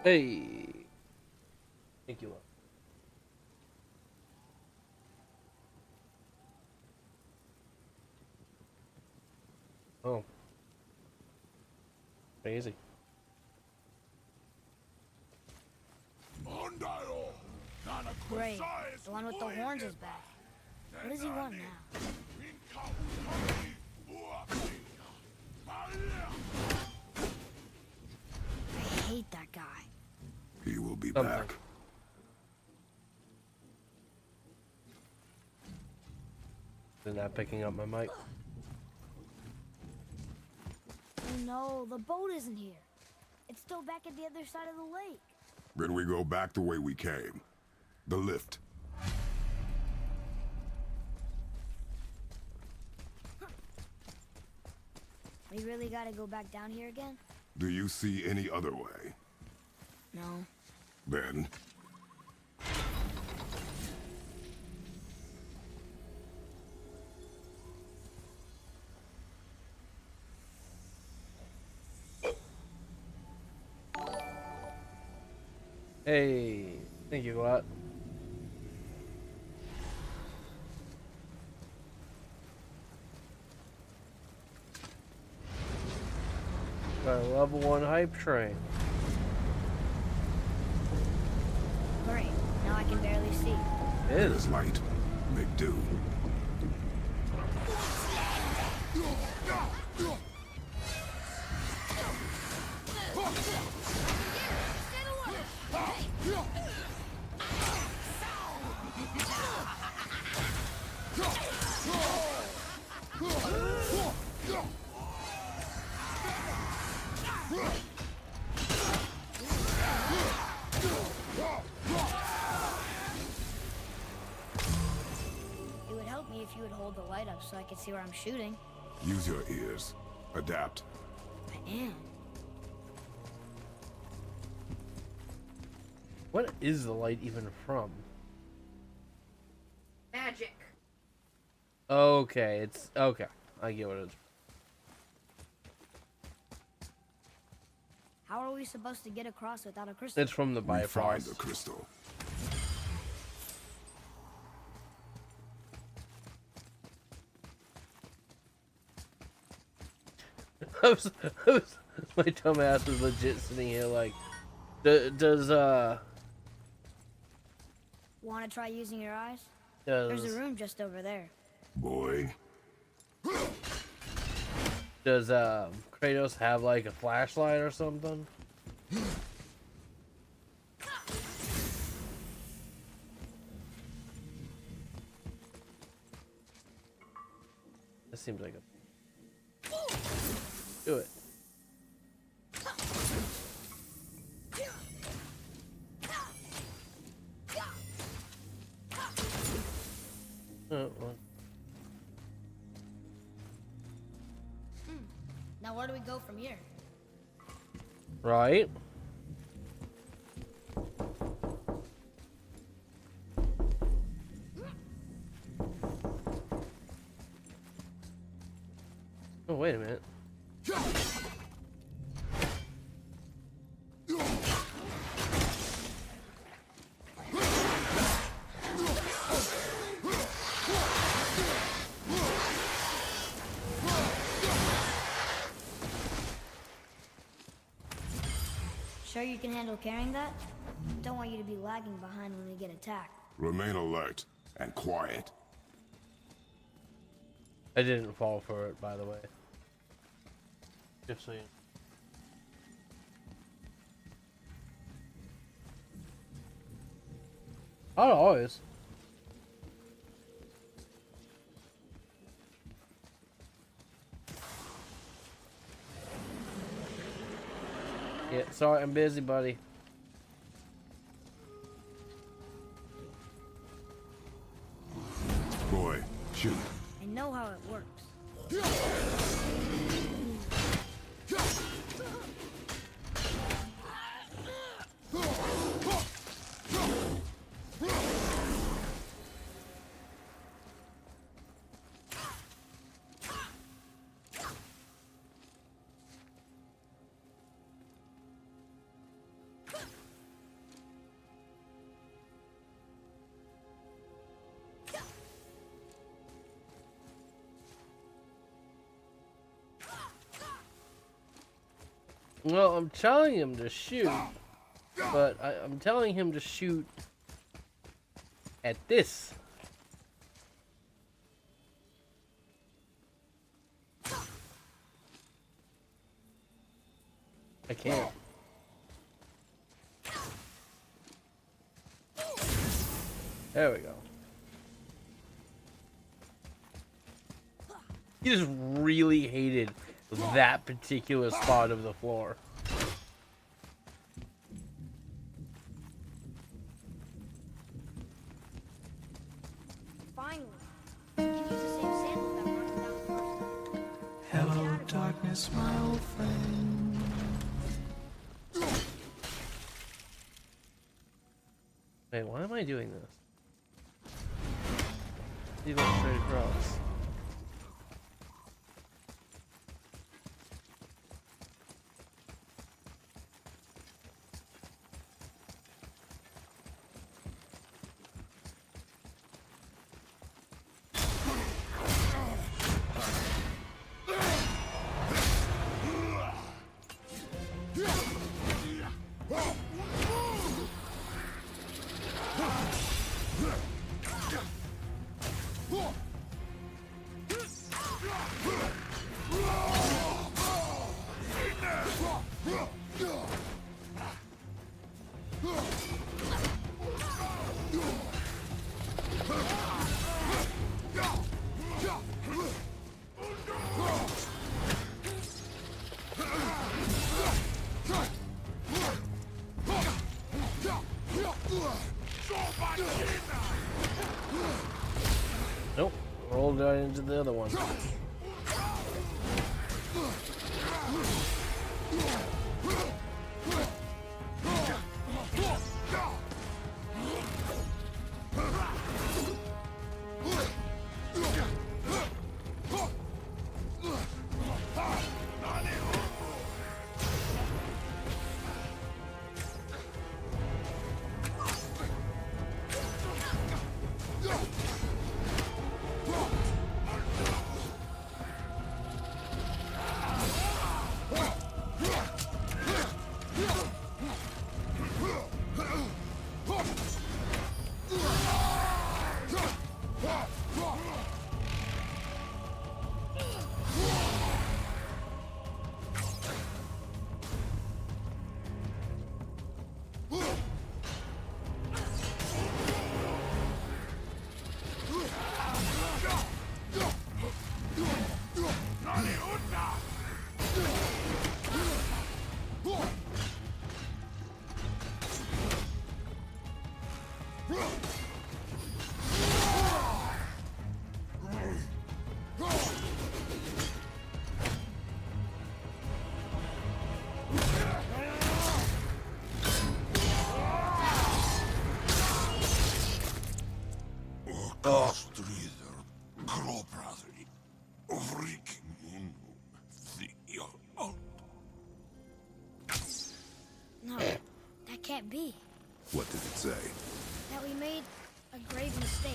Hey, thank you. Oh, crazy. Great. The one with the horns is back. What does he want now? I hate that guy. He will be Something. back. They're not picking up my mic. Oh no, the boat isn't here. It's still back at the other side of the lake. Then we go back the way we came. The lift. We really gotta go back down here again? Do you see any other way? No. Then, Hey, thank you a lot. Got a level 1 hype train. Great. Now I can barely see. It there is. is light. Make do. It would help me if you would hold the light up so I could see where I'm shooting. Use your ears. Adapt. I am. What is the light even from? Magic. Okay, it's okay. I get what it is. How are we supposed to get across without a crystal? It's from the We find Bifrost. the crystal. My dumb ass was legit sitting here like, does Wanna try using your eyes? There's a does room just over there. Boy, does Kratos have like a flashlight or something? This seems like a do it. Well, Now where do we go from here? right. Oh, wait a minute. Sure you can handle carrying that? Don't want you to be lagging behind when we get attacked. remain alert and quiet. I didn't fall for it, by the way. Just so you know. Not always. Yeah, sorry, I'm busy, buddy. Boy, shoot. I know how it works. Well, I'm telling him to shoot, but I'm telling him to shoot at this. I can't. There we go. He just really hated that particular spot of the floor. Finally. You can use the same sandal that brought you down first. Hello, darkness, my old friend. Wait, why am I doing this? You go straight across. Nope, rolled right into the other one. No, that can't be. What did it say? That we made a grave mistake.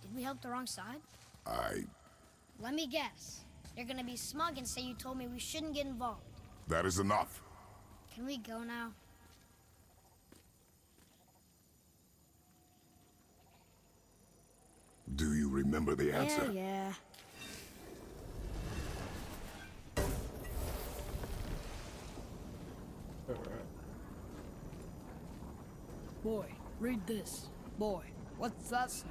Did we help the wrong side? Let me guess. You're gonna be smug and say you told me we shouldn't get involved. That is enough. Can we go now? Do you remember the answer? Yeah. Boy, read this. Boy, what's that say?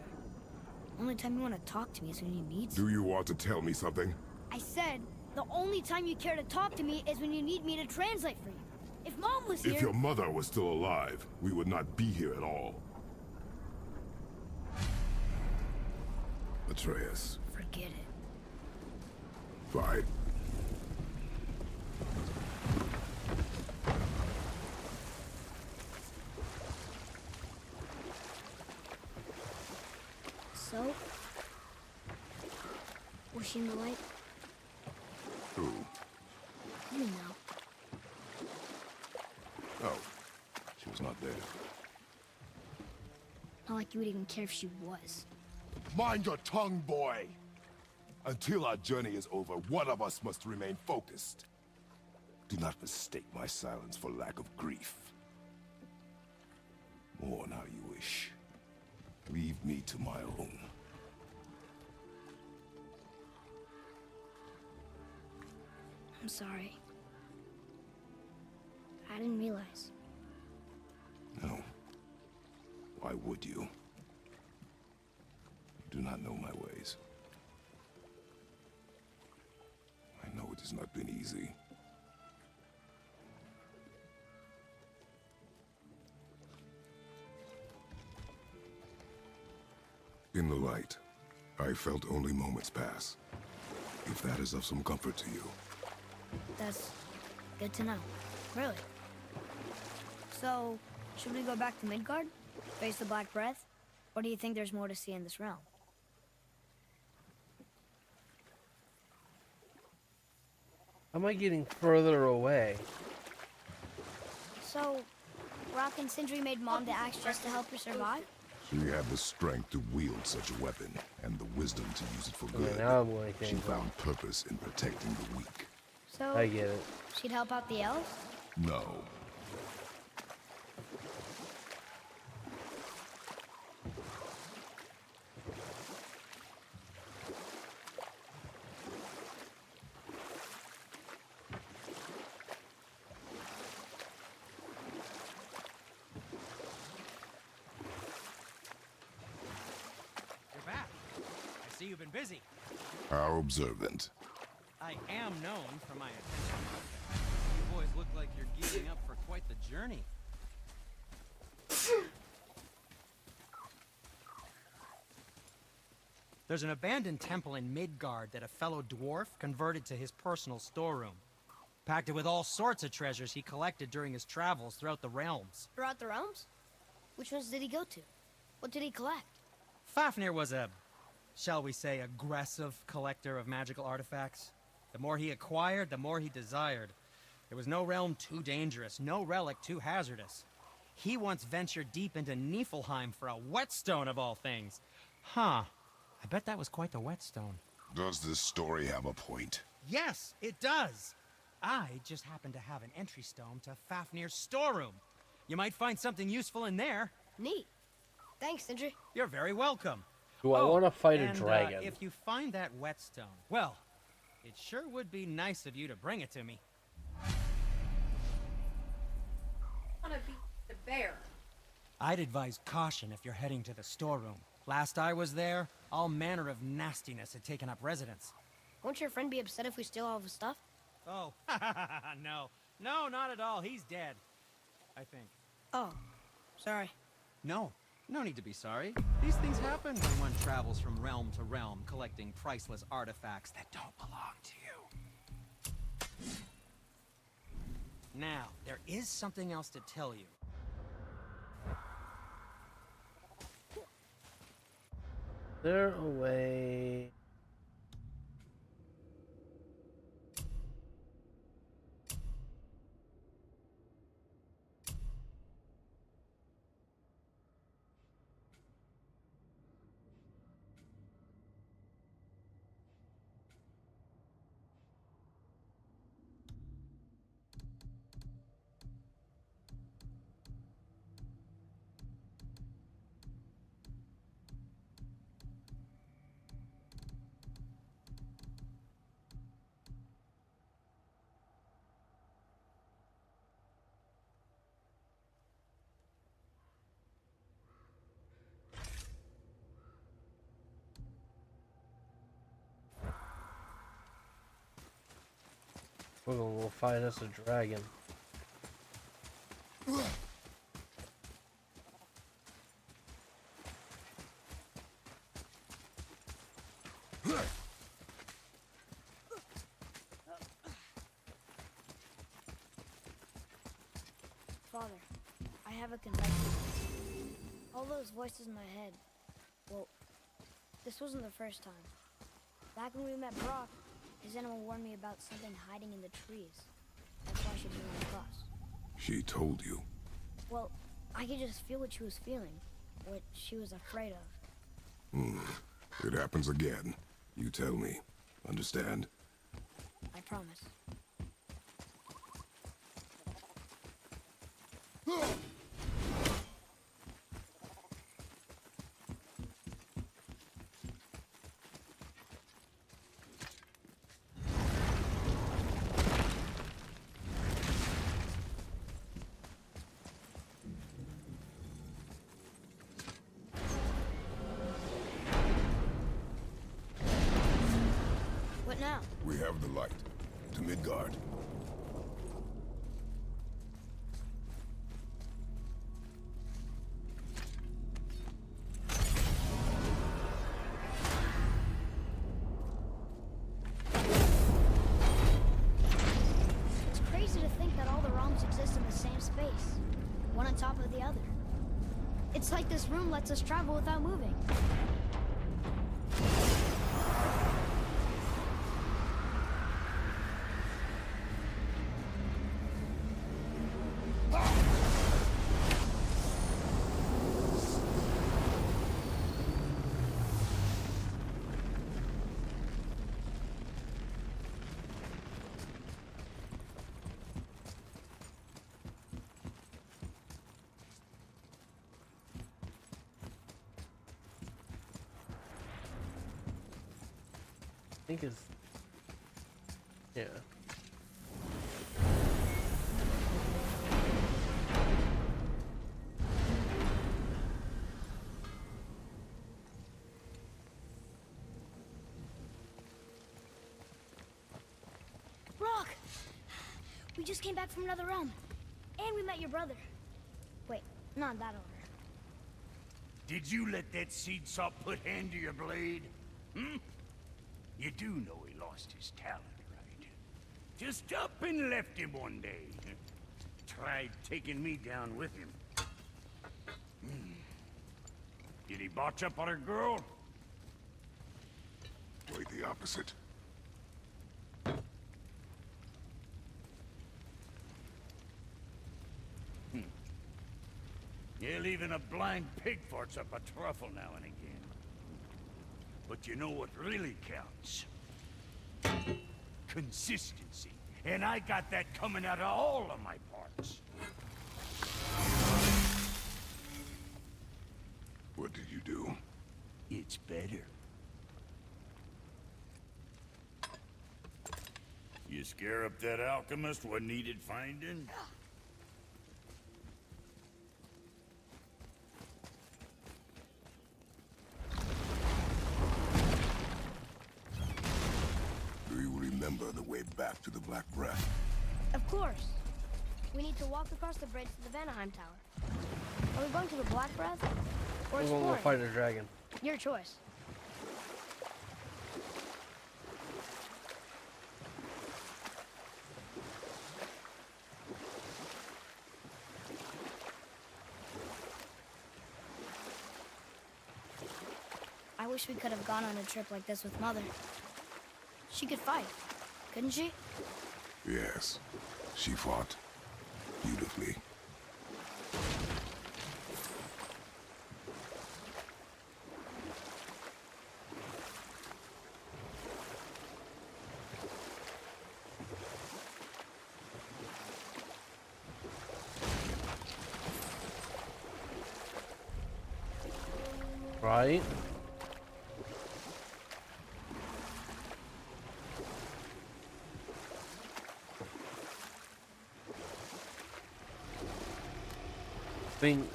Only time you want to talk to me is when you need Do you want to tell me something? I said, the only time you care to talk to me is when you need me to translate for you. If Mom was here... If your mother was still alive, we would not be here at all. Atreus. Forget it. Fine. Was she in the light? Who? You know. Oh, she was not there. Not like you would even care if she was. Mind your tongue, boy! Until our journey is over, one of us must remain focused. Do not mistake my silence for lack of grief. Mourn how you wish. Leave me to my own. I'm sorry. I didn't realize. No. Why would you? You do not know my ways. I know it has not been easy. In the light, I felt only moments pass. If that is of some comfort to you. That's good to know. Really. So, should we go back to Midgard? Face the Black Breath? Or do you think there's more to see in this realm? Am I getting further away? So, Rock and Sindri made Mom the axe just to help her survive? She had the strength to wield such a weapon, and the wisdom to use it for Okay, good. now I'm going She things wrong. found purpose in protecting the weak. So, I get it. she'd help out the elves? No. You're back. I see you've been busy. How observant. I am known for my attention. You boys look like you're gearing up for quite the journey. There's an abandoned temple in Midgard that a fellow dwarf converted to his personal storeroom. Packed it with all sorts of treasures he collected during his travels throughout the realms. Throughout the realms? Which ones did he go to? What did he collect? Fafnir was a, shall we say, aggressive collector of magical artifacts. The more he acquired, the more he desired. There was no realm too dangerous, no relic too hazardous. He once ventured deep into Niflheim for a whetstone of all things. Huh. I bet that was quite the whetstone. Does this story have a point? Yes, it does. I just happen to have an entry stone to Fafnir's storeroom. You might find something useful in there. Neat. Thanks, Sindri. You're very welcome. Do I want to fight a and, dragon? If you find that whetstone, well, it sure would be nice of you to bring it to me. Wanna beat the bear. I'd advise caution if you're heading to the storeroom. Last I was there, all manner of nastiness had taken up residence. Won't your friend be upset if we steal all of his stuff? Oh, no. No, not at all. He's dead. I think. Oh, sorry. No. No need to be sorry. These things happen when one travels from realm to realm, collecting priceless artifacts that don't belong to you. Now, there is something else to tell you. They're away. We're gonna go fight us a dragon. Father, I have a confession. All those voices in my head, well, this wasn't the first time. Back when we met Brock, his animal warned me about something hiding in the trees. That's why she didn't want to cross. She told you. Well, I could just feel what she was feeling, what she was afraid of. It happens again. You tell me. Understand? I promise. What now? We have the light. To Midgard. It's crazy to think that all the realms exist in the same space, one on top of the other. It's like this room lets us travel without moving. I think it's... Yeah. Brock! We just came back from another realm. And we met your brother. Wait, not in that order. Did you let that seed sop put hand to your blade? Hmm? You do know he lost his talent, right? Just up and left him one day. Tried taking me down with him. Did he botch up on her girl? Quite the opposite. Yeah, even a blind pig farts up a truffle now and again. But you know what really counts? Consistency. And I got that coming out of all of my parts. What did you do? It's better. You scare up that alchemist what needed finding? Do you remember the way back to the Black Breath? Of course. We need to walk across the bridge to the Vanaheim Tower. Are we going to the Black Breath? Or We're gonna go exploring? fight a dragon. Your choice. I wish we could have gone on a trip like this with Mother. She could fight, couldn't she? Yes. She fought. Beautifully. Right? I mean,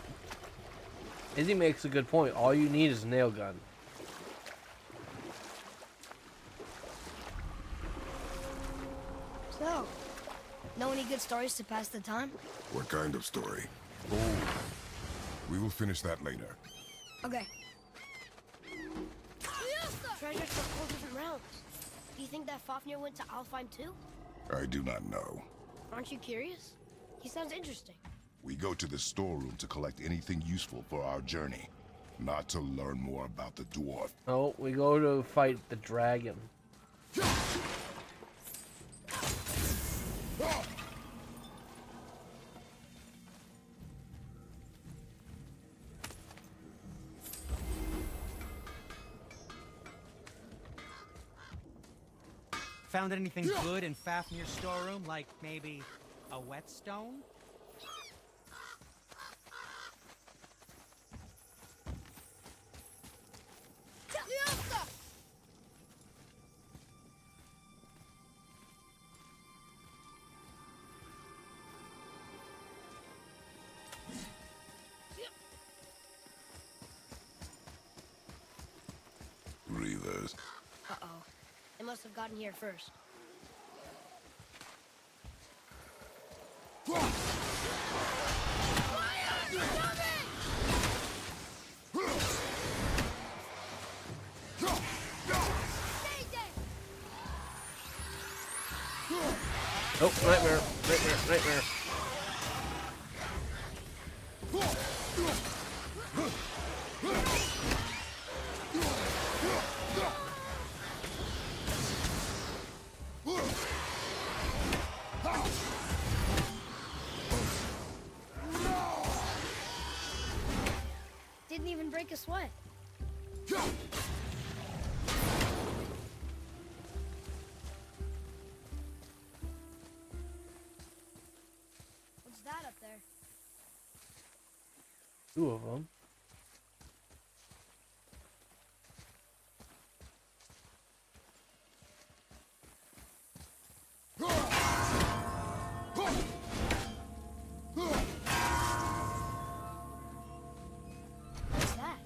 Izzy makes a good point. All you need is a nail gun. So, know any good stories to pass the time? What kind of story? Oh, we will finish that later. Okay. Treasures from 4 different realms. Do you think that Fafnir went to Alfheim too? I do not know. Aren't you curious? He sounds interesting. We go to the storeroom to collect anything useful for our journey. Not to learn more about the dwarf. Oh, we go to fight the dragon. Found anything good in Fafnir's storeroom, like maybe a whetstone? Breathers. Uh-oh. They must have gotten here first. Oh, nightmare, nightmare, nightmare. Didn't even break a sweat. What's that up there? Two of them. What's that?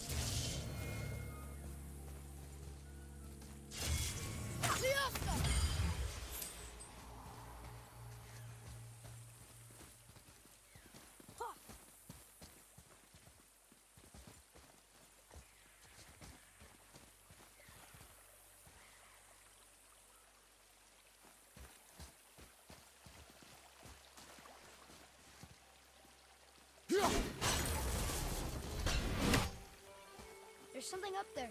There's something up there.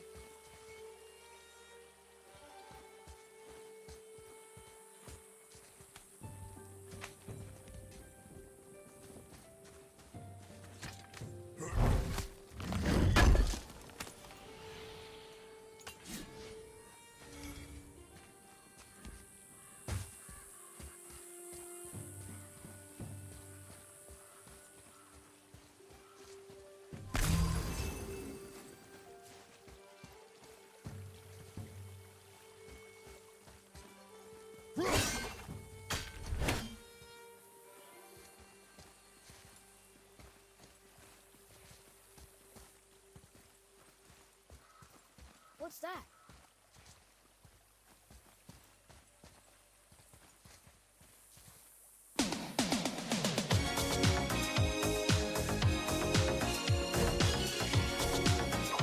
What's that?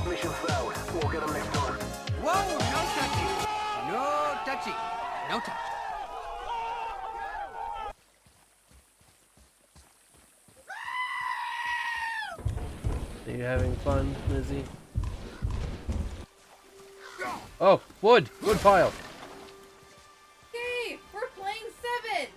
Mission failed. We'll get them next time. Whoa, no touchy. No touchy. No touch. Are you having fun, Lizzie? Oh, wood! Wood pile! Yay! We're playing 7!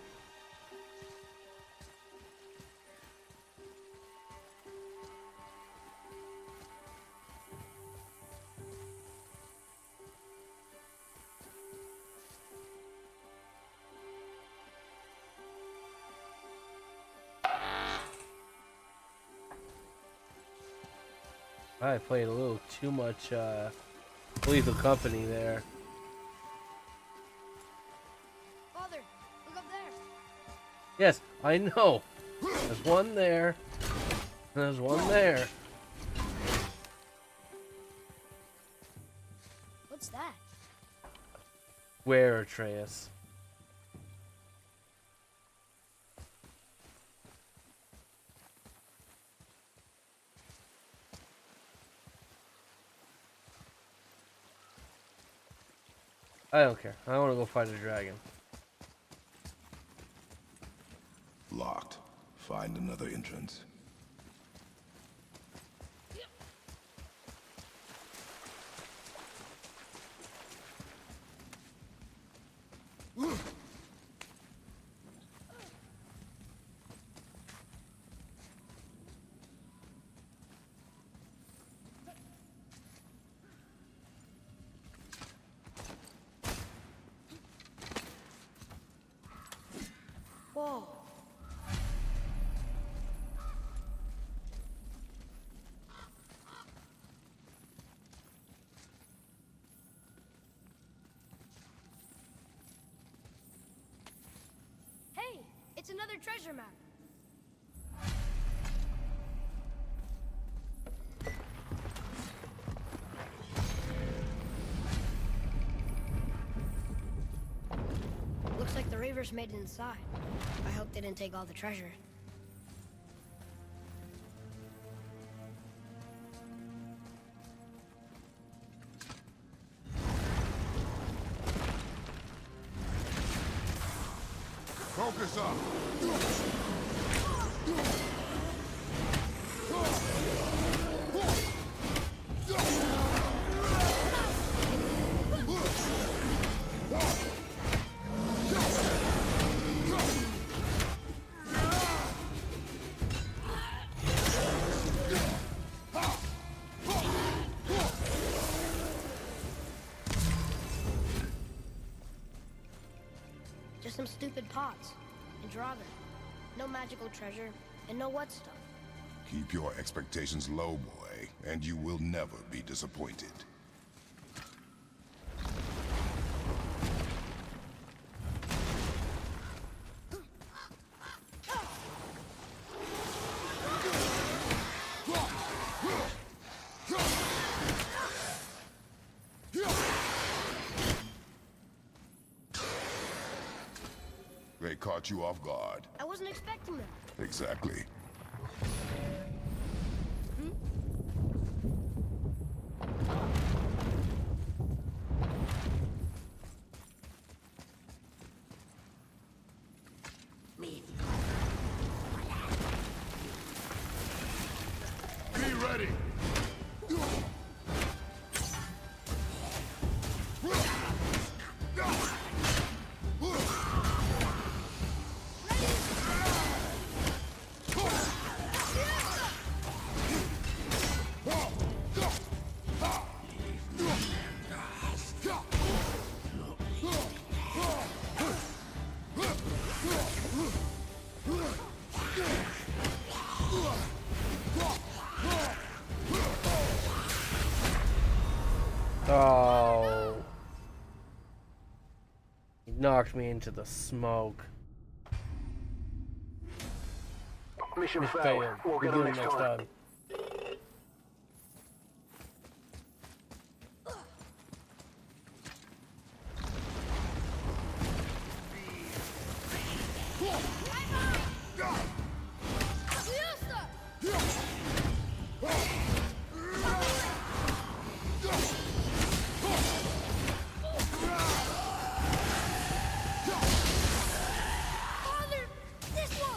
I played a little too much Lethal Company there. Father, look up there. Yes, I know. There's one there. And there's one there. What's that? Where, Atreus? I don't care. I want to go fight a dragon. Locked. Find another entrance. Whoa. Hey, it's another treasure map. Looks like the Reavers made it inside. I hope they didn't take all the treasure. Focus up! Just some stupid pots and Draugr. No magical treasure and no what stuff. Keep your expectations low, boy, and you will never be disappointed. They caught you off guard. I wasn't expecting them. Exactly. Be ready. Oh. He knocked me into the smoke. Mission We failed. failed. We'll We'll get do them it next time. Father, this one!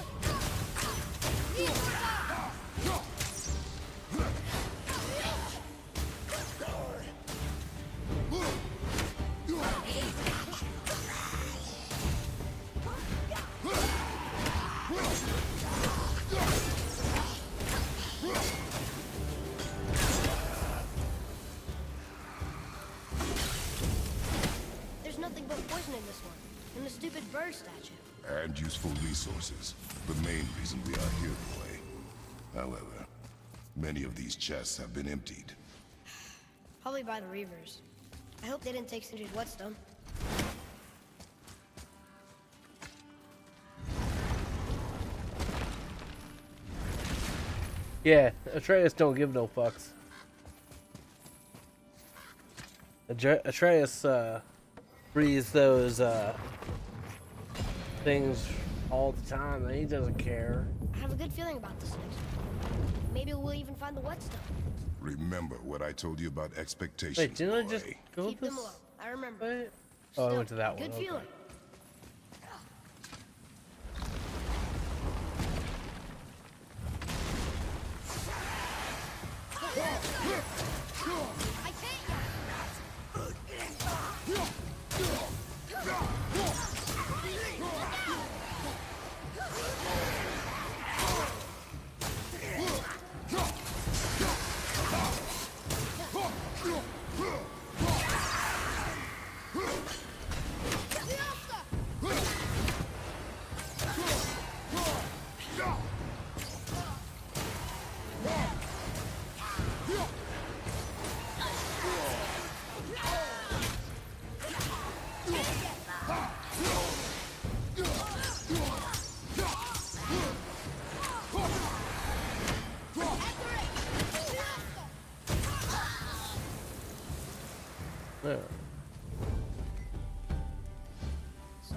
There's nothing but poison in this one, and the stupid bird statue. And useful resources. The main reason we are here, boy. However, many of these chests have been emptied. Probably by the Reavers. I hope they didn't take Sindri's whetstone. Yeah, Atreus don't give no fucks. Atreus breathes those things all the time, and he doesn't care. I have a good feeling about this next one. Maybe we'll even find the whetstone. Remember what I told you about expectations, Wait, didn't I boy. just go Keep this them low. I remember. way? Oh, I Still, went to that one. Good okay. feeling. I can't.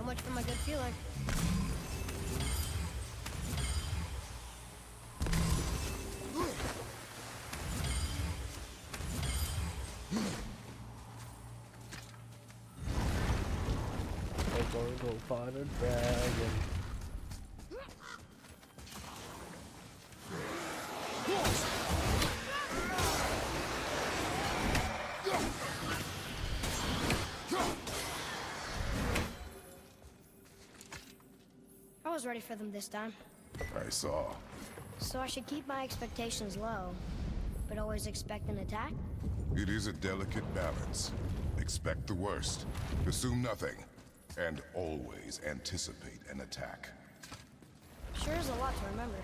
So much for my good feeling. I'm gonna go find a dragon. I was ready for them this time. I saw. So I should keep my expectations low, but always expect an attack? It is a delicate balance. Expect the worst, assume nothing, and always anticipate an attack. Sure is a lot to remember.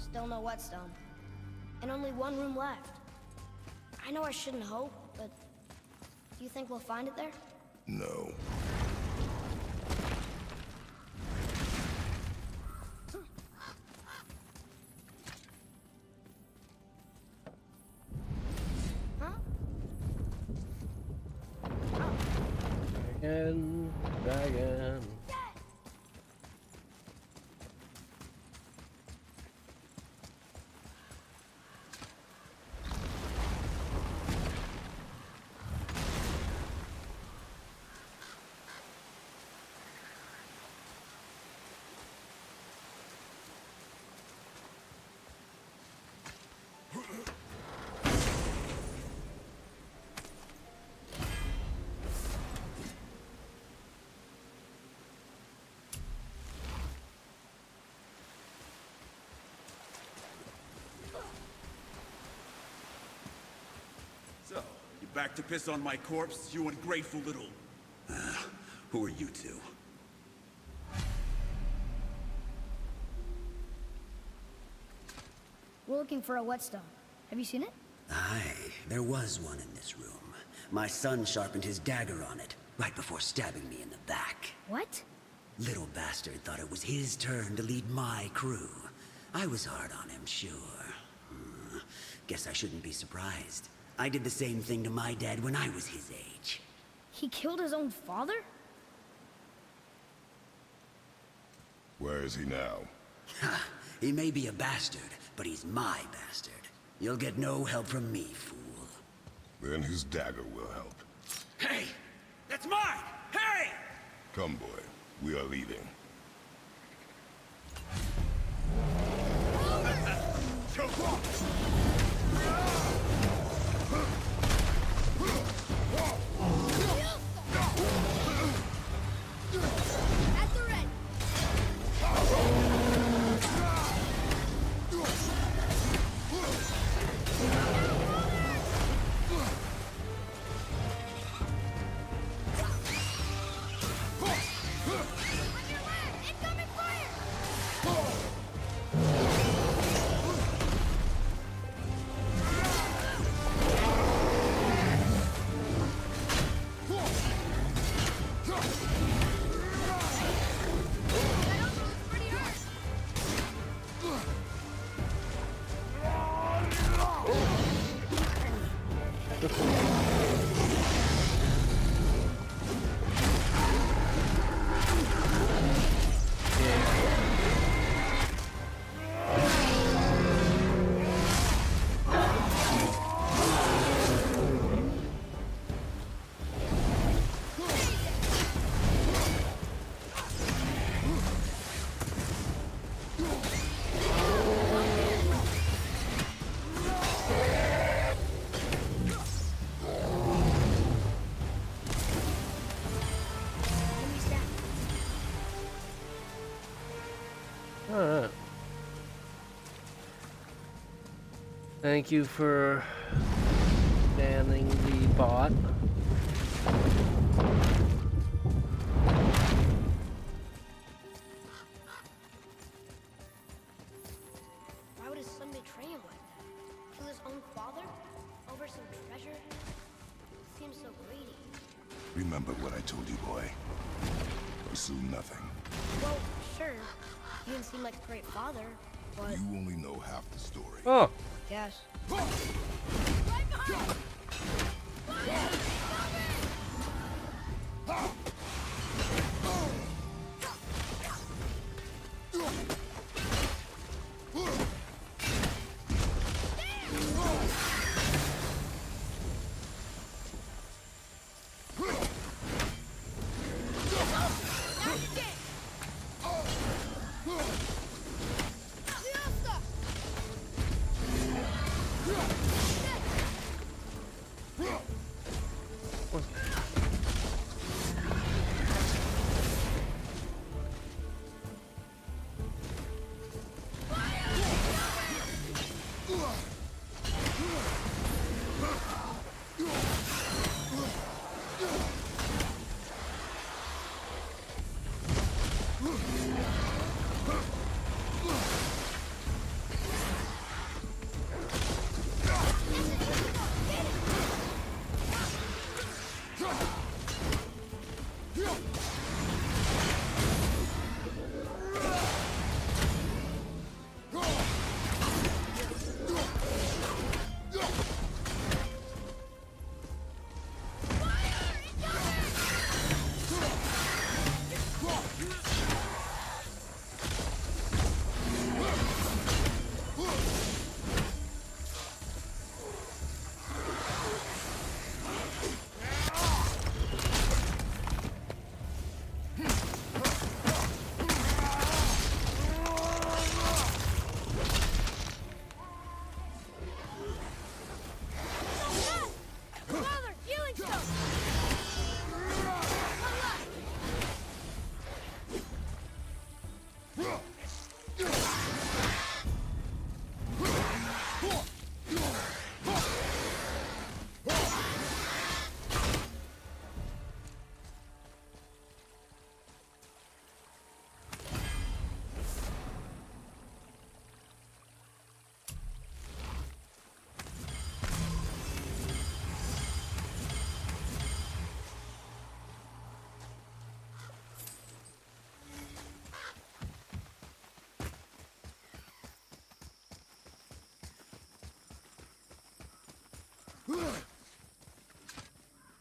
Still no whetstone. And only one room left. I know I shouldn't hope, but do you think we'll find it there? No. Huh? Dragon, dragon. So, you back to piss on my corpse, you ungrateful little... who are you two? We're looking for a whetstone. Have you seen it? Aye, there was one in this room. My son sharpened his dagger on it, right before stabbing me in the back. What? Little bastard thought it was his turn to lead my crew. I was hard on him, sure. Guess I shouldn't be surprised. I did the same thing to my dad when I was his age. He killed his own father? Where is he now? Ha! He may be a bastard, but he's my bastard. You'll get no help from me, fool. Then his dagger will help. Hey! That's mine! Hey! Come, boy. We are leaving. At the red. Alright. Thank you for banning the bot. Why would his son betray him like that? Kill his own father? Over some treasure? Seems so greedy. Remember what I told you, boy. Pursue nothing. Well, sure. You didn't seem like a great father, but... You only know half the story. Oh. Yes.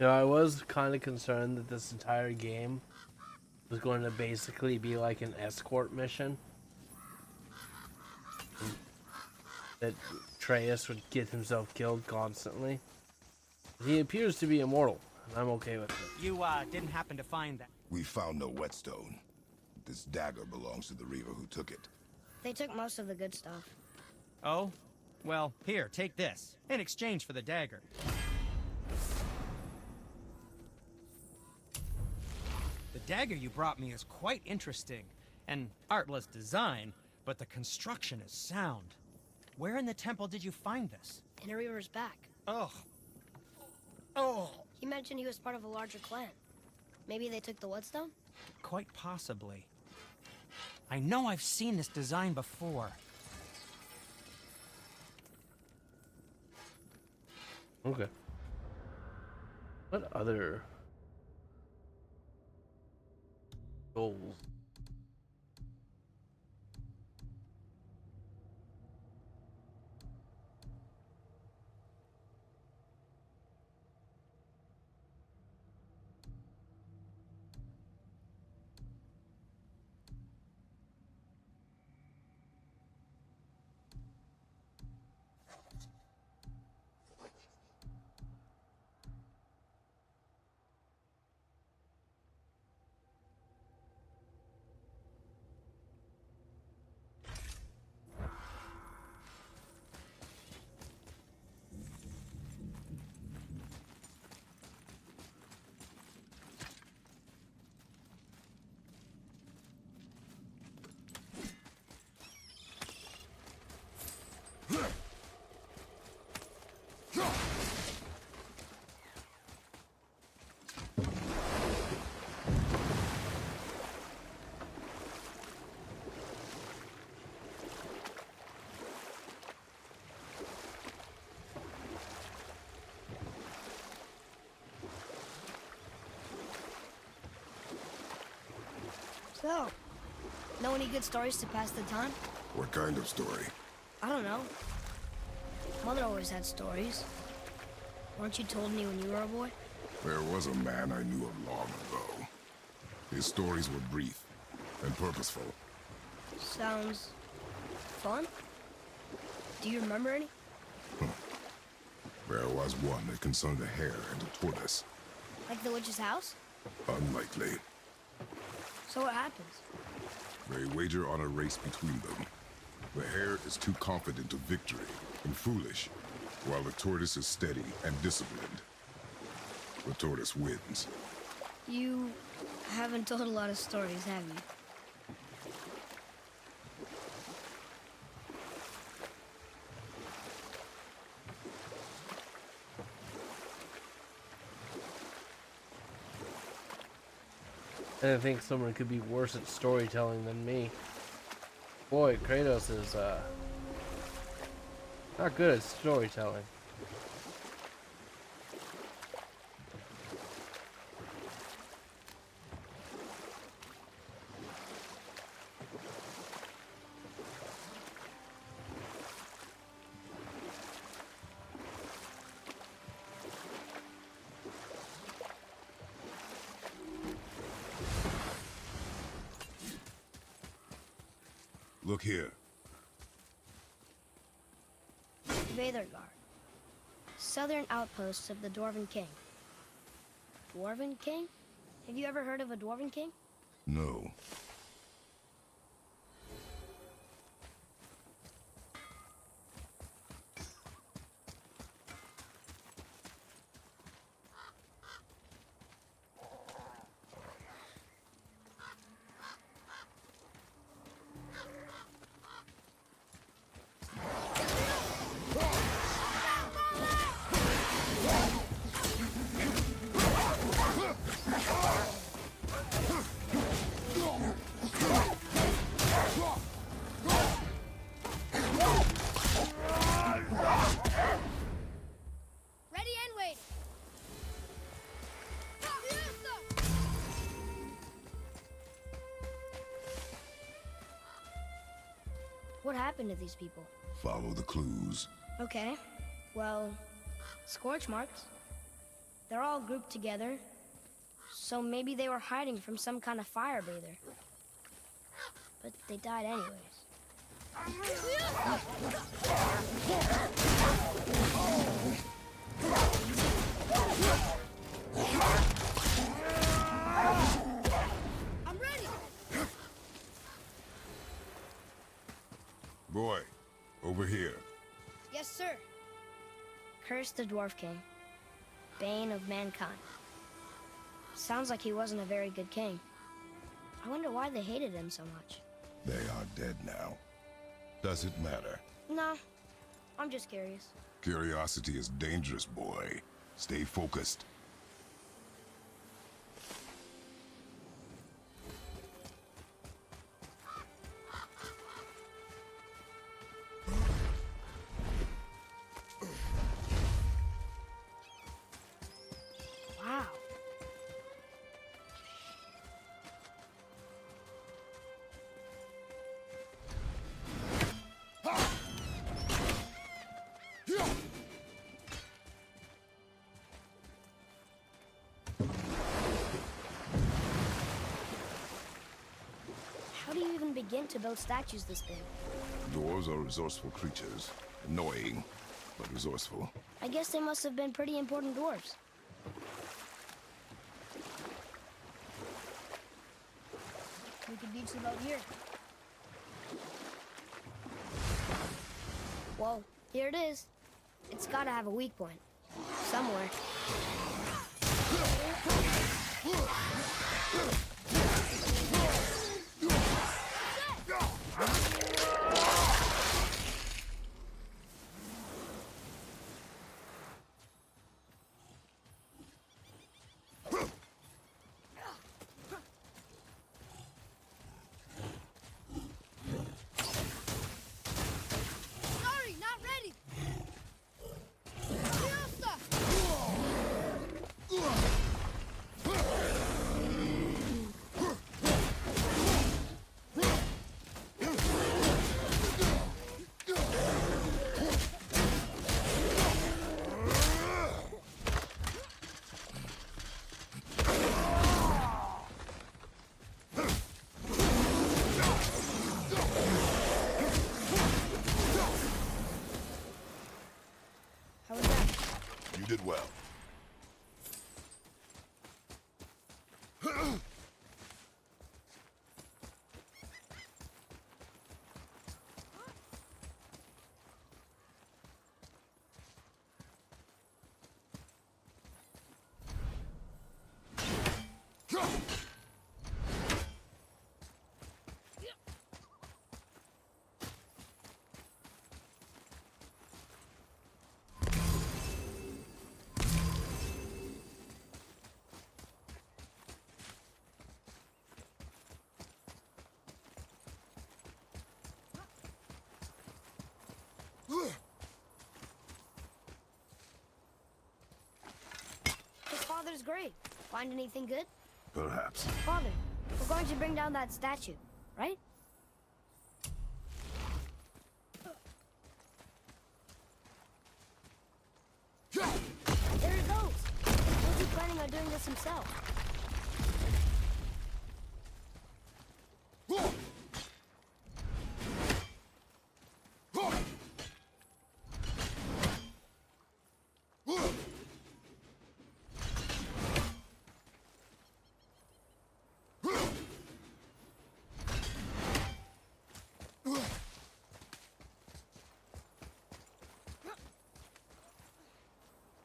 You know, I was kind of concerned that this entire game was going to basically be like an escort mission. That Atreus would get himself killed constantly. He appears to be immortal, and I'm okay with it. You, didn't happen to find that. We found no whetstone. This dagger belongs to the Reaver who took it. They took most of the good stuff. Oh? Well, here, take this. In exchange for the dagger. The dagger you brought me is quite interesting. An artless design, but the construction is sound. Where in the temple did you find this? In a Reaver's back. Oh. Oh. He mentioned he was part of a larger clan. Maybe they took the whetstone? Quite possibly. I know I've seen this design before. Okay. What other goals? So, know any good stories to pass the time? What kind of story? I don't know. Mother always had stories. Weren't you told me when you were a boy? There was a man I knew of long ago. His stories were brief and purposeful. Sounds fun. Do you remember any? There was one that concerned a hare and a tortoise. Like the witch's house? Unlikely. So what happens? They wager on a race between them. The hare is too confident of victory and foolish, while the tortoise is steady and disciplined. The tortoise wins. You haven't told a lot of stories, have you? I didn't think someone could be worse at storytelling than me. Boy, Kratos is not good at storytelling. Look here. Veidrgard. Southern outposts of the Dwarven King. Dwarven King? Have you ever heard of a Dwarven King? No. Ready and waiting. What happened to these people? Follow the clues. Okay. Well, scorch marks. They're all grouped together. So maybe they were hiding from some kind of fire breather. But they died anyways. I'm ready! Boy, over here. Yes, sir. Curse the Dwarf King. Bane of mankind. Sounds like he wasn't a very good king. I wonder why they hated him so much. They are dead now. Does it matter? No, I'm just curious. Curiosity is dangerous, boy. Stay focused. Wow. How do you even begin to build statues this big? Dwarves are resourceful creatures. Annoying, but resourceful. I guess they must have been pretty important dwarves. We could beach them out here. Whoa, here it is. It's gotta have a weak point. Somewhere. Sorry, not ready. His father's grave. Find anything good? Perhaps. Father, we're going to bring down that statue, right? There it goes. Was he planning on doing this himself?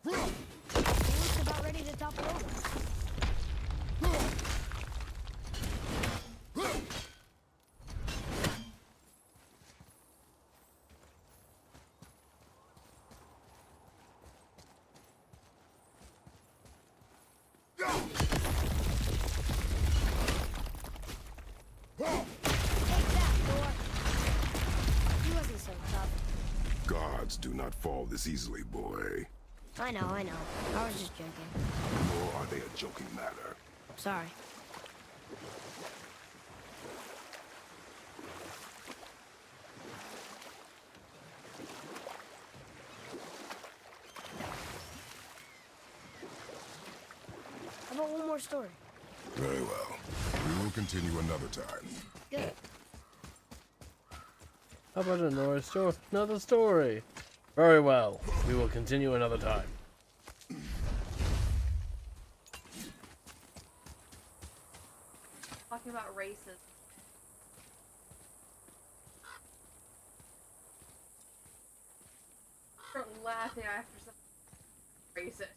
He looks about ready to topple over. Take that, Thor. He wasn't so tough. Gods do not fall this easily, boy. I know. I was just joking. Nor are they a joking matter. Sorry. How about one more story? Very well. We will continue another time. Good. How about another story? Very well. We will continue another time. Talking about races. Start laughing after some racist.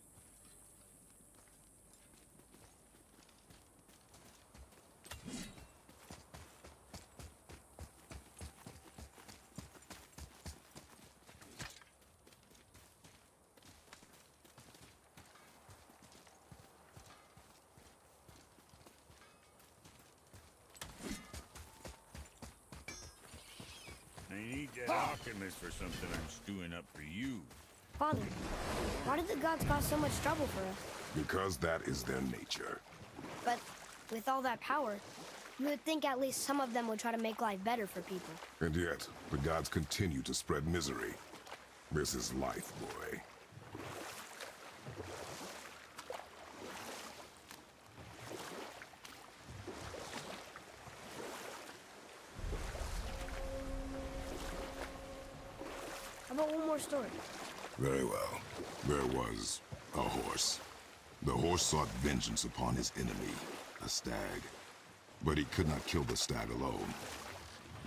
I need that alchemist for something I'm stewing up for you. Father, why did the gods cause so much trouble for us? Because that is their nature. But with all that power, you would think at least some of them would try to make life better for people. And yet, the gods continue to spread misery. This is life, boy. How about one more story? Very well. There was a horse. The horse sought vengeance upon his enemy, a stag. But he could not kill the stag alone.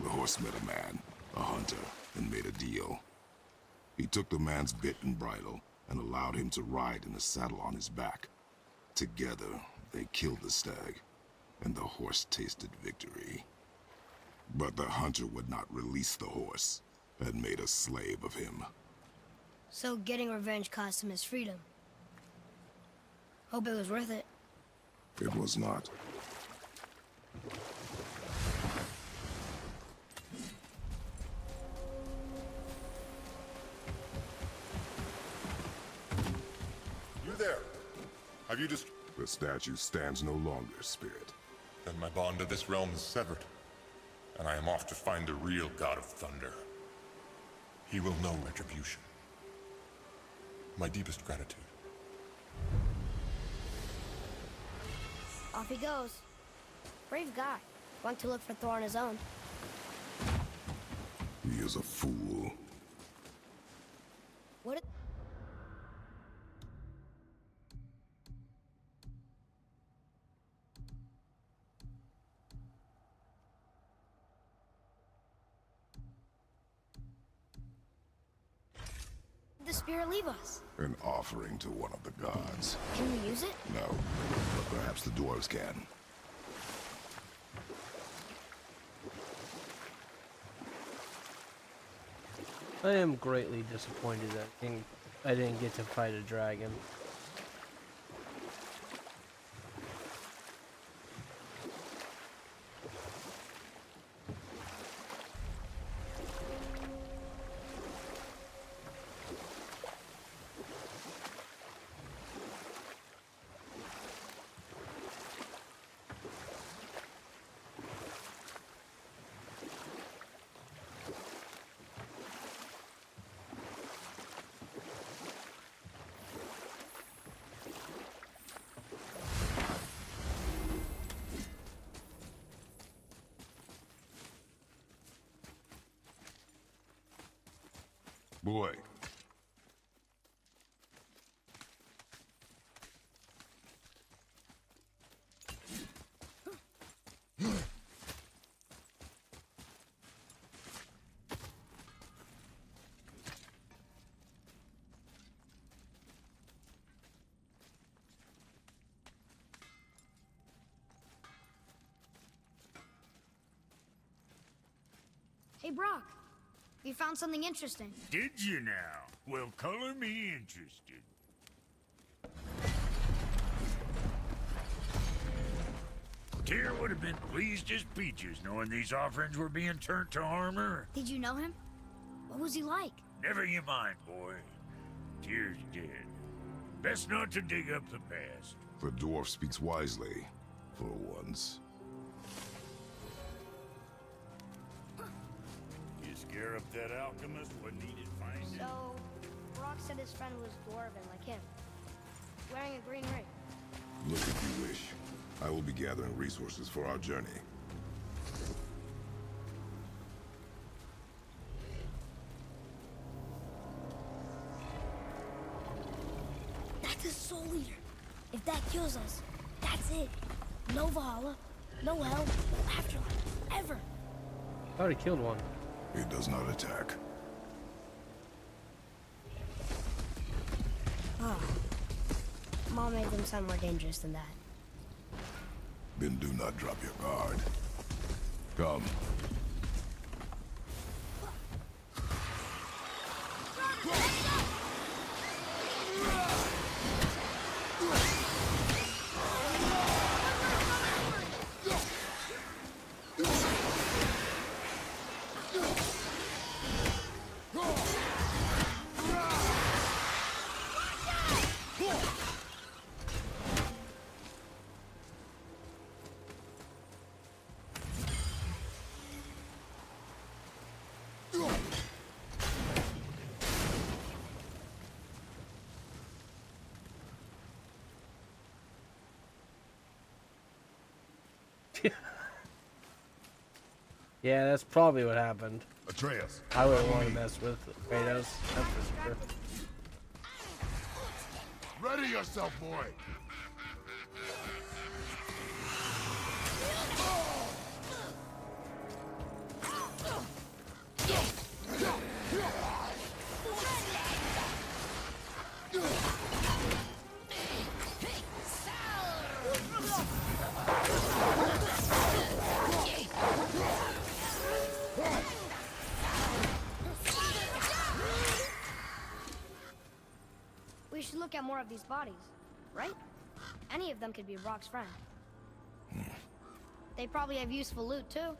The horse met a man, a hunter, and made a deal. He took the man's bit and bridle and allowed him to ride in a saddle on his back. Together, they killed the stag, and the horse tasted victory. But the hunter would not release the horse and made a slave of him. So getting revenge cost him his freedom. Hope it was worth it. It was not. You there? Have you just... The statue stands no longer, Spirit. Then my bond to this realm is severed, and I am off to find the real God of Thunder. He will know retribution. My deepest gratitude. Off he goes. Brave guy. Want to look for Thor on his own. He is a fool. What? spear leave us? An offering to one of the gods. Can we use it? No, but perhaps the dwarves can. I am greatly disappointed that I didn't get to fight a dragon. Boy. Hey, Brock. We found something interesting. Did you now? Well, color me interested. Tyr would have been pleased as peaches knowing these offerings were being turned to armor. Did you know him? What was he like? Never you mind, boy. Tyr's dead. Best not to dig up the past. The dwarf speaks wisely, for once. You scare up that alchemist, what needed finding? So, Brock said his friend was dwarven like him, wearing a green ring. Look if you wish. I will be gathering resources for our journey. That's a soul eater. If that kills us, that's it. No Valhalla, no hell, no afterlife, ever. I already killed one. It does not attack. Oh. Mom made them sound more dangerous than that. Then do not drop your guard. Come. Yeah, that's probably what happened. Atreus. I wouldn't want to mess with Kratos, that's for sure. Ready yourself, boy. We should look at more of these bodies, right? Any of them could be Brock's friend. They probably have useful loot, too.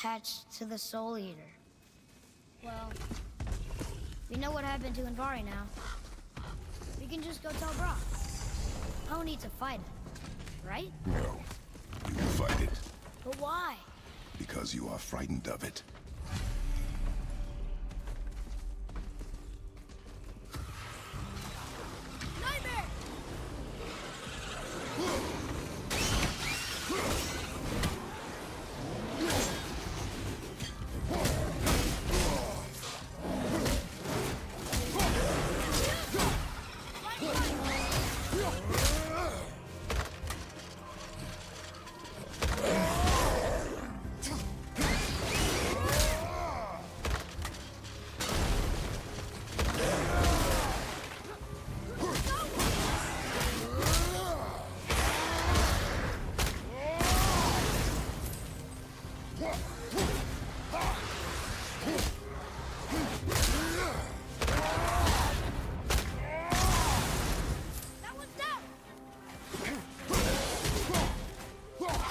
attached to the Soul Eater. Well, we know what happened to Andvari now. We can just go tell Brock. No need to fight it, right? No, you will fight it, But why? because you are frightened of it. Nightmare! That one's down! Oh!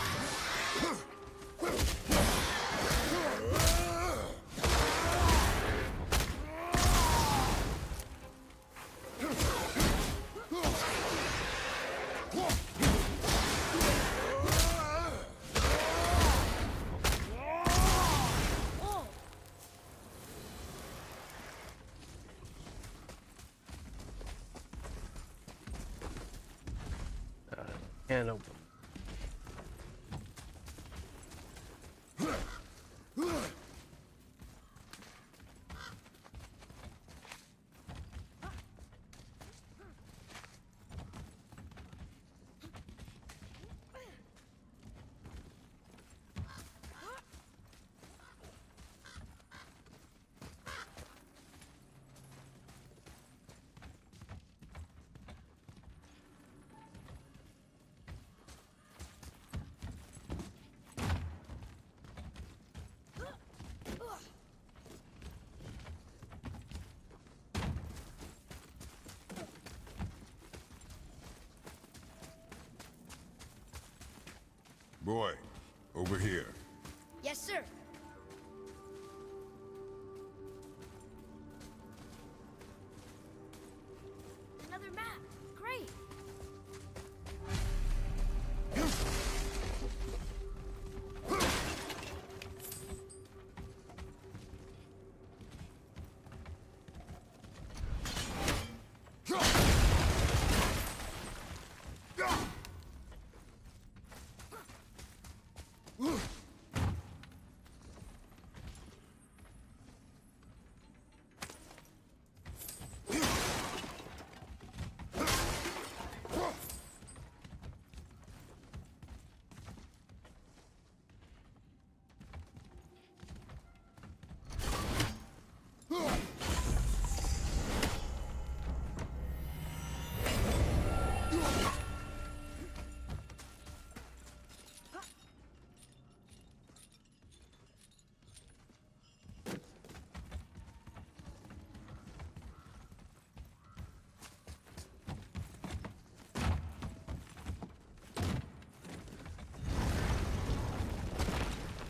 Can't open. Boy, over here. Yes, sir. Another map. Great.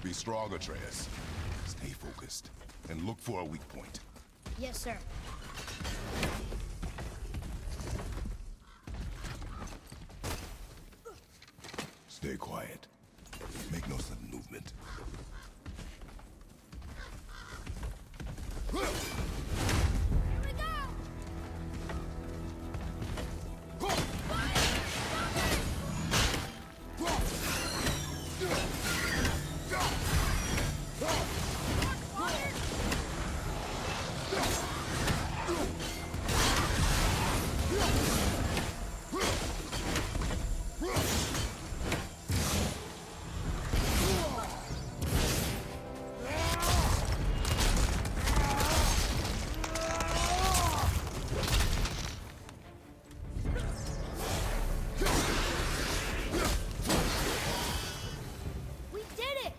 Be strong, Atreus. Stay focused, and look for a weak point. Yes, sir. Stay quiet. Make no sudden movement. Here we go! We did it!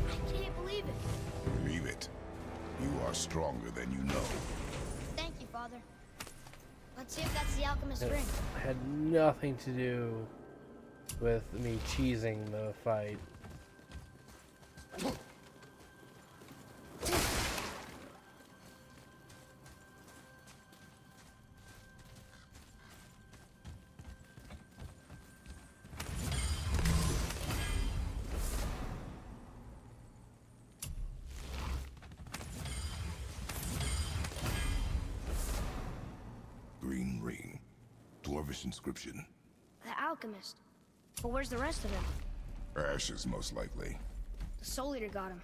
I can't believe it. Believe it. You are stronger than you know. Thank you, Father. Let's see if that's the alchemist's ring. Had nothing to do with me cheesing the fight. dwarvish inscription. The alchemist. But where's the rest of him? Ashes, most likely. The Soul Eater got him.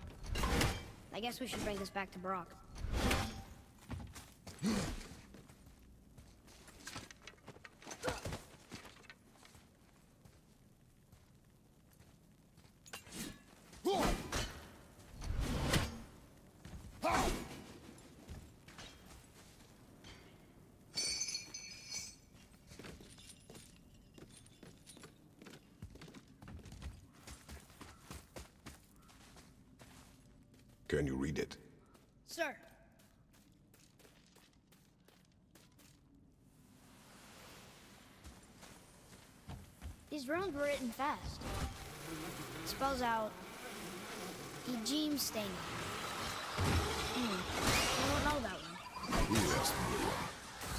I guess we should bring this back to Brock. Can you read it? Sir. These runes were written fast. It spells out Ejim Stain. I don't know that one. We asked for one.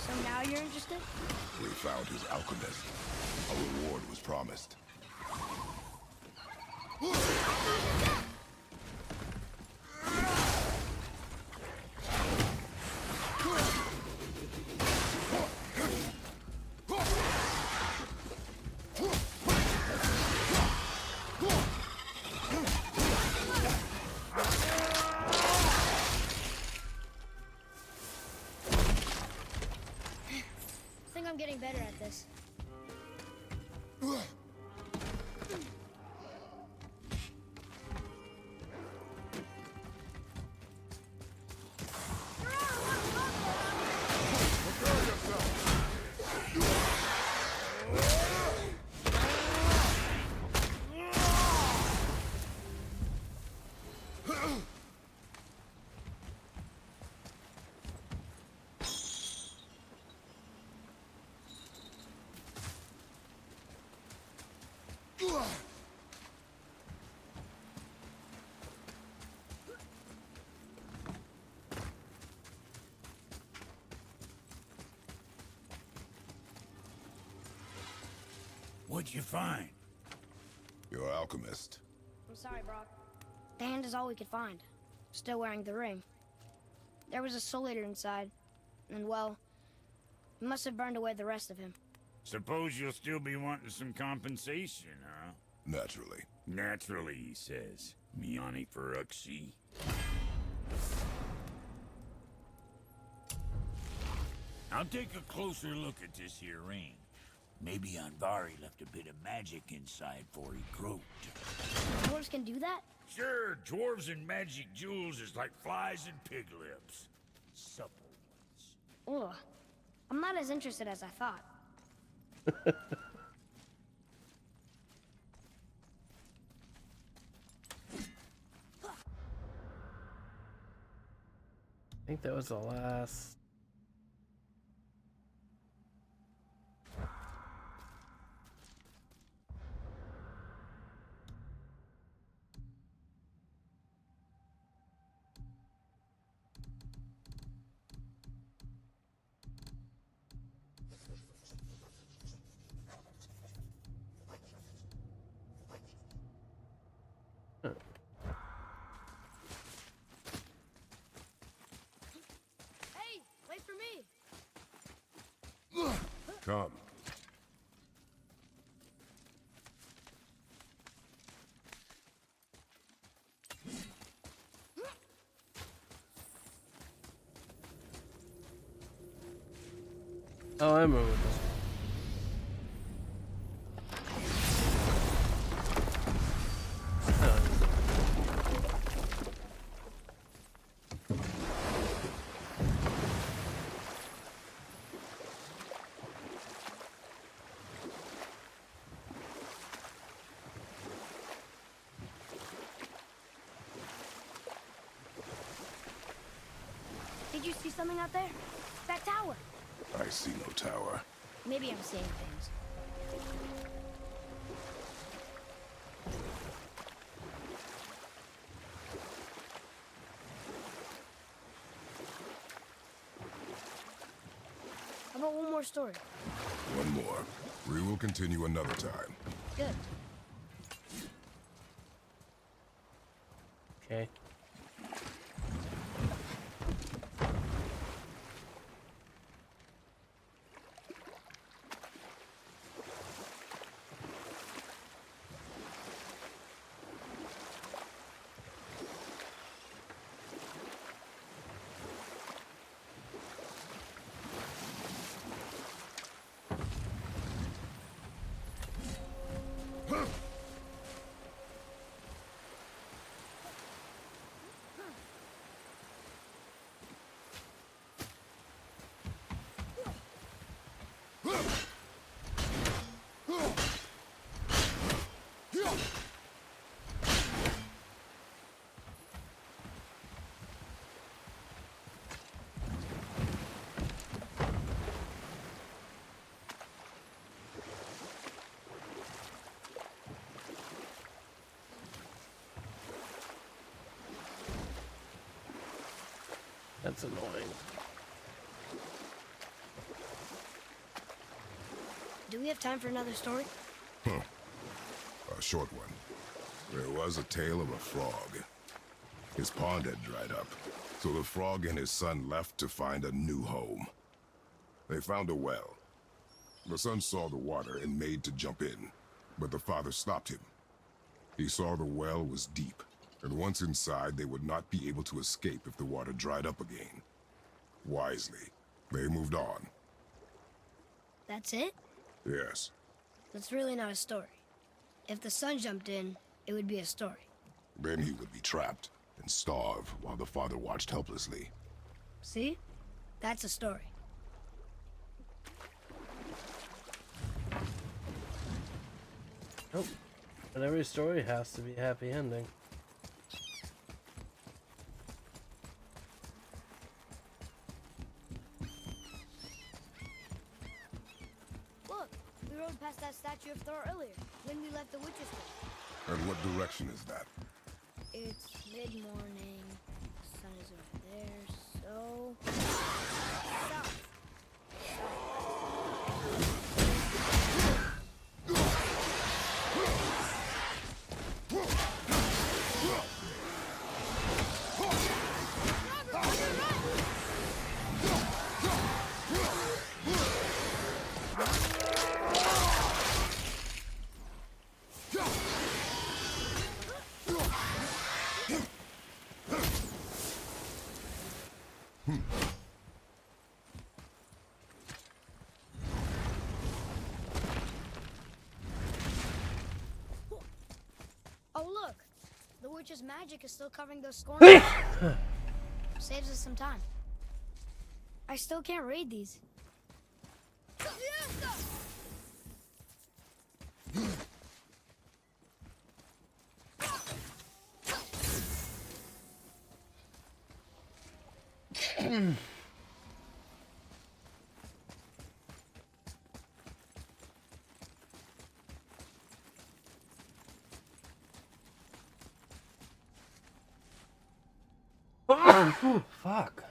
So now you're interested? We found his alchemist. A reward was promised. I think I'm getting better at this. What'd you find? Your alchemist. I'm sorry, Brock. The hand is all we could find. Still wearing the ring. There was a Soul Eater inside, and well, he must have burned away the rest of him. Suppose you'll still be wanting some compensation, huh? Naturally. Naturally, he says. Miani Feruxi. I'll take a closer look at this here ring. Maybe Andvari left a bit of magic inside before he croaked. Dwarves can do that? Sure, dwarves and magic jewels is like flies and pig lips. Supple ones. Ugh. I'm not as interested as I thought. I think that was the last. Hey, wait for me! Come. Oh, I remember this. Did you see something out there? That tower. I see no tower. Maybe I'm seeing things. How about one more story? One more. We will continue another time. Good. Okay. That's annoying. Do we have time for another story? A short one. There was a tale of a frog. His pond had dried up, so the frog and his son left to find a new home. They found a well. The son saw the water and made to jump in, but the father stopped him. He saw the well was deep, and once inside, they would not be able to escape if the water dried up again. Wisely, they moved on. That's it? Yes. That's really not a story. If the son jumped in, it would be a story. Then he would be trapped and starve while the father watched helplessly. See? That's a story. Nope. But every story has to be a happy ending. Look, we rode past that statue of Thor earlier, when we left the witch's hole. And what direction is that? It's mid-morning. The sun is over there, so... South. Oh, look! The witch's magic is still covering those scorns. Saves us some time. I still can't read these. Fuck.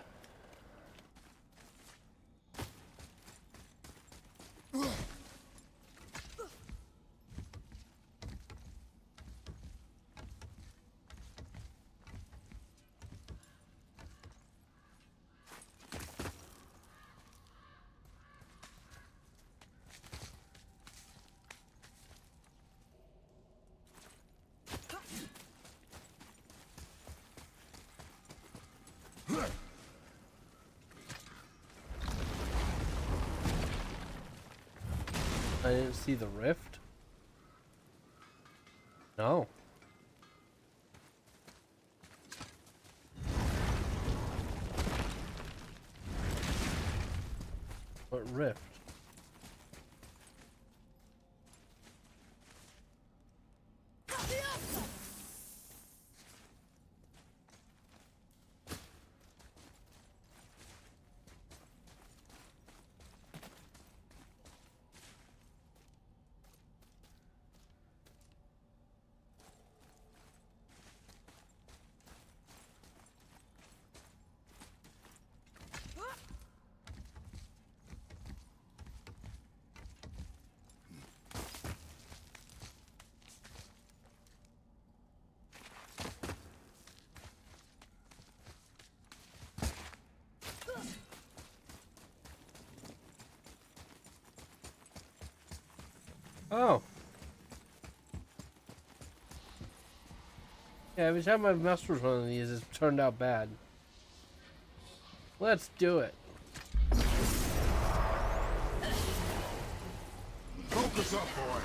I didn't see the rift. No. What rift? Oh. Yeah, every time I've messed with one of these, it's turned out bad. Let's do it. Focus up, boy.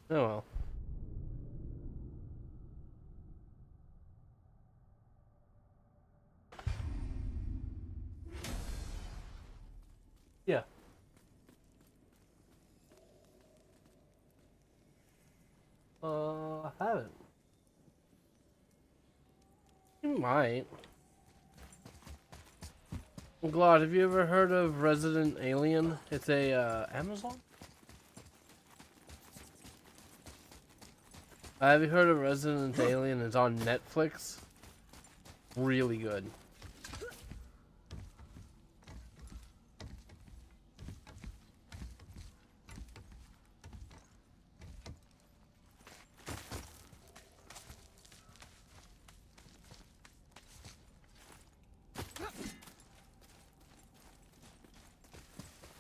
Oh well. Yeah. I haven't. You might. Glad, have you ever heard of Resident Alien? It's a Amazon? Have you heard of Resident Alien? It's on Netflix. Really good.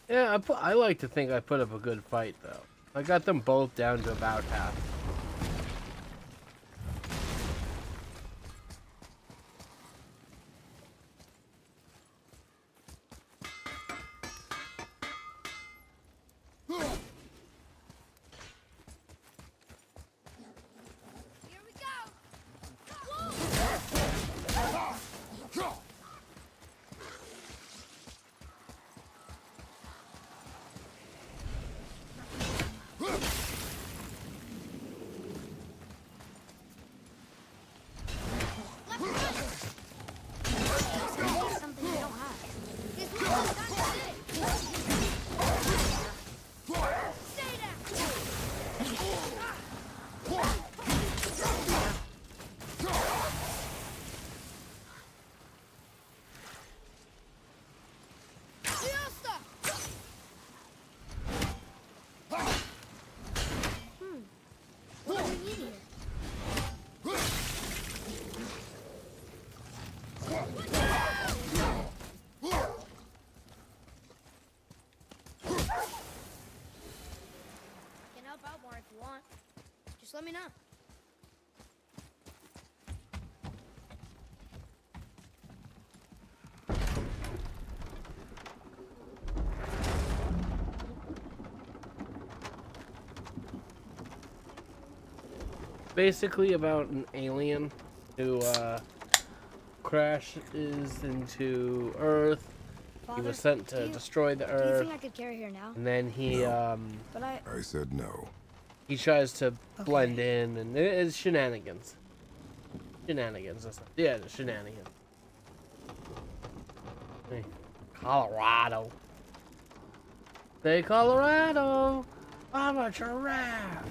Yeah, I like to think I put up a good fight though. I got them both down to about half. Just let me know. Basically about an alien who crashes into Earth. Father, he was sent to destroy the Earth. Do you think I could carry her now? And then he But I said no. He tries to blend in, and it's shenanigans. Shenanigans. Yeah, it's shenanigans. Hey, Colorado. Say Colorado. I'm a giraffe.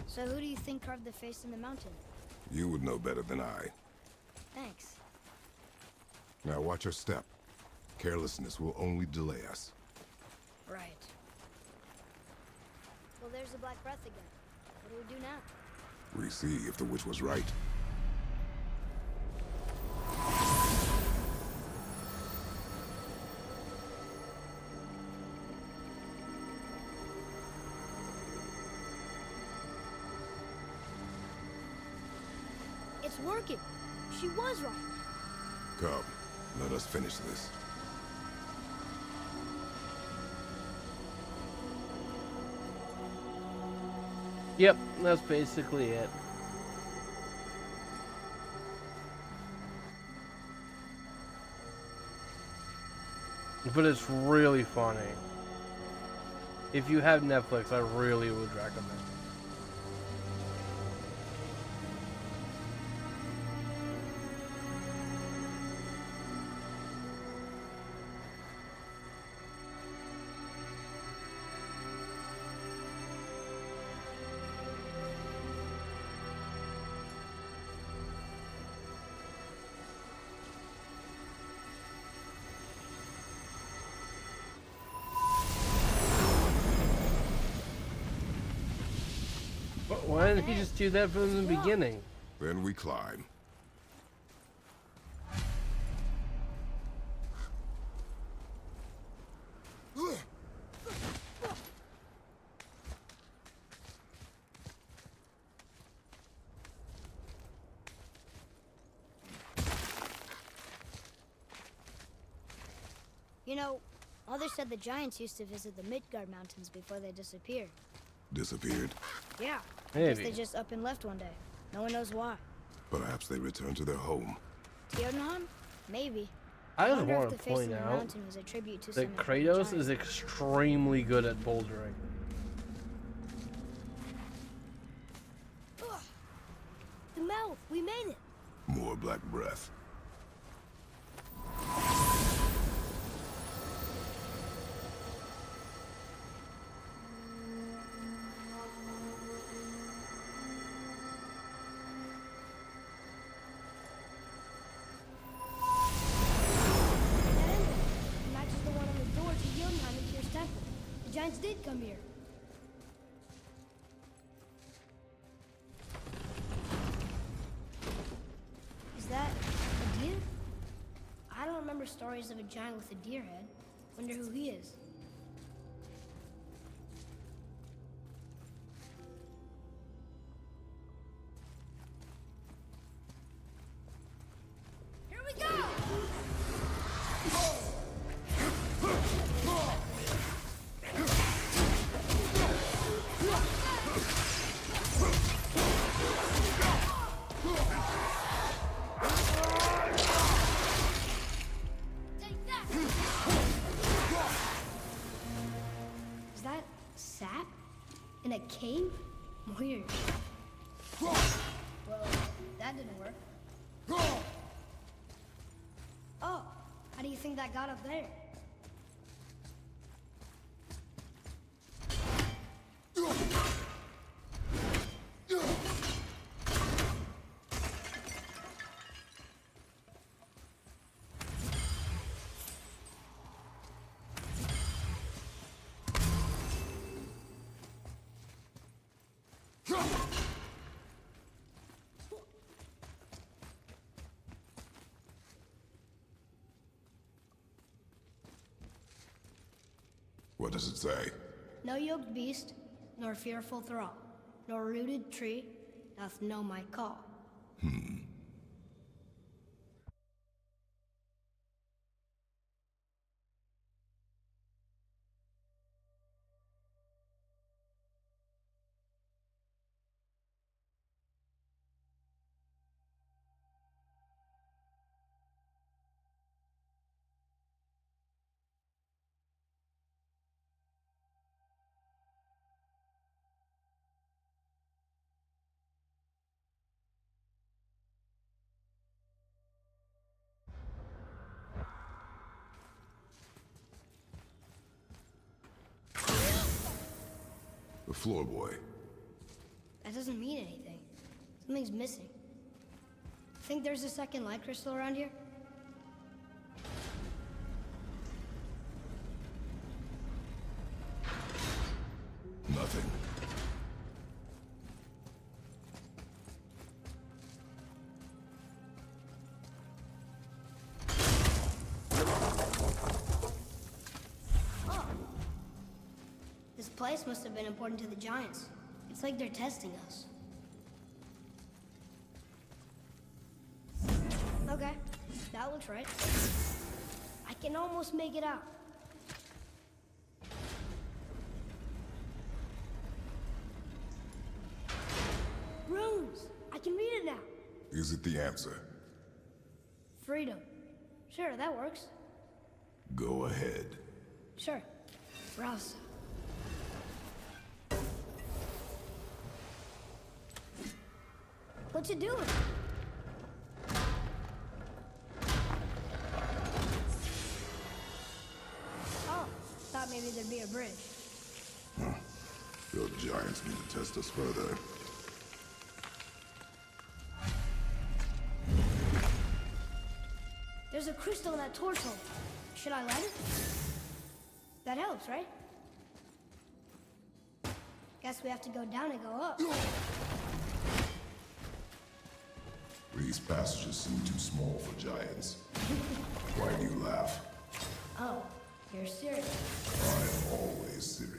So who do you think carved the face in the mountain? You would know better than I. Thanks. Now watch your step. Carelessness will only delay us. Right. Well, there's the Black Breath again. What do we do now? We see if the witch was right. It's working. She was right. Come, let us finish this. Yep, that's basically it. But it's really funny. If you have Netflix, I really would recommend it. Why didn't he just do that from the beginning? Then we climb. You know, Mother said the giants used to visit the Midgard Mountains before they disappeared. Disappeared? Yeah. I Maybe. guess they just up and left one day. No one knows why. Perhaps they returned to their home. Jotunheim? Maybe. I just wonder want if to the face point of the out mountain was a tribute to that some important Kratos giant. is extremely good at bouldering. Ugh. The mouth! We made it! More black breath. That emblem matches the one on the door to Jotunheim and Tyr's temple. The giants did come here. Is that a deer? I don't remember stories of a giant with a deer head. Wonder who he is. Here we go! Take that! Is that sap? In a cave? Weird. Well, that didn't work. Oh, how do you think that got up there? What does it say? No yoked beast, nor fearful thrall, nor rooted tree doth know my call. The floor boy. That doesn't mean anything. Something's missing. Think there's a second light crystal around here? Nothing. Oh. This place must have been important to the giants. It's like they're testing us. Okay, that looks right. I can almost make it out. Runes! I can read it now. Is it the answer? Freedom. Sure, that works. Go ahead. Sure. Rouse. What's it doing? Oh, thought maybe there'd be a bridge. Your giants need to test us further. There's a crystal in that torch hole. Should I light it? That helps, right? Guess we have to go down and go up. These passages seem too small for giants. Why do you laugh? Oh, you're serious. I am always serious.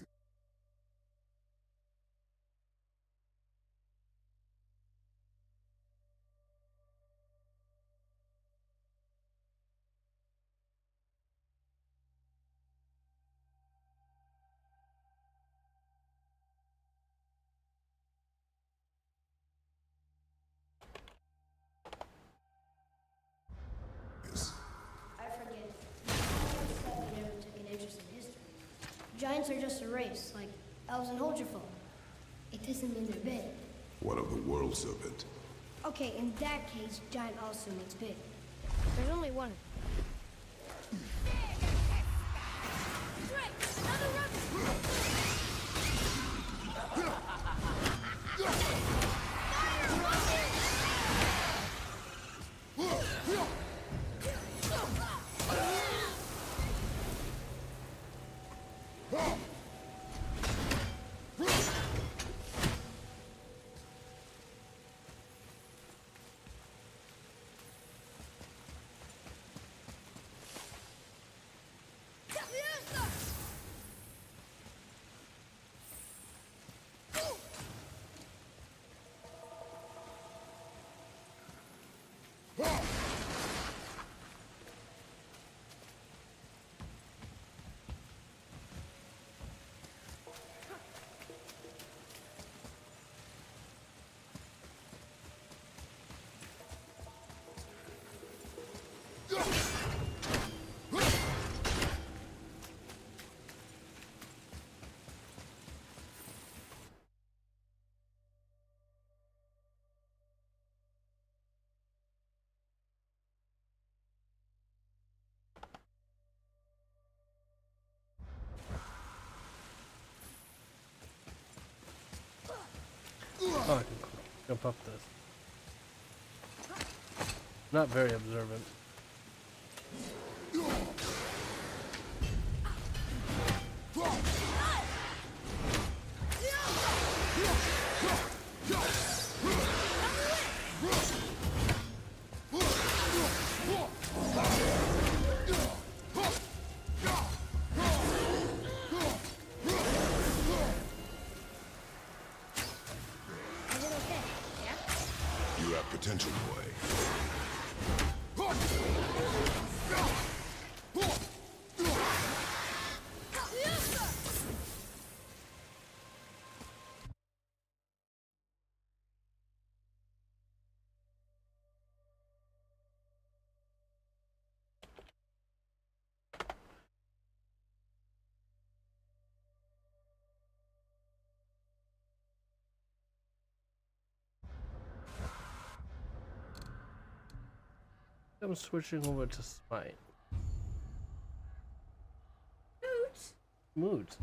giants are just a race, like elves and Hold Your Phone. It doesn't mean they're big. What of the world serpent? Okay, in that case, giant also means big. There's only one. Oh, I can jump up this. Not very observant. You have potential, boy. I'm switching over to Smite. Moot. Moot.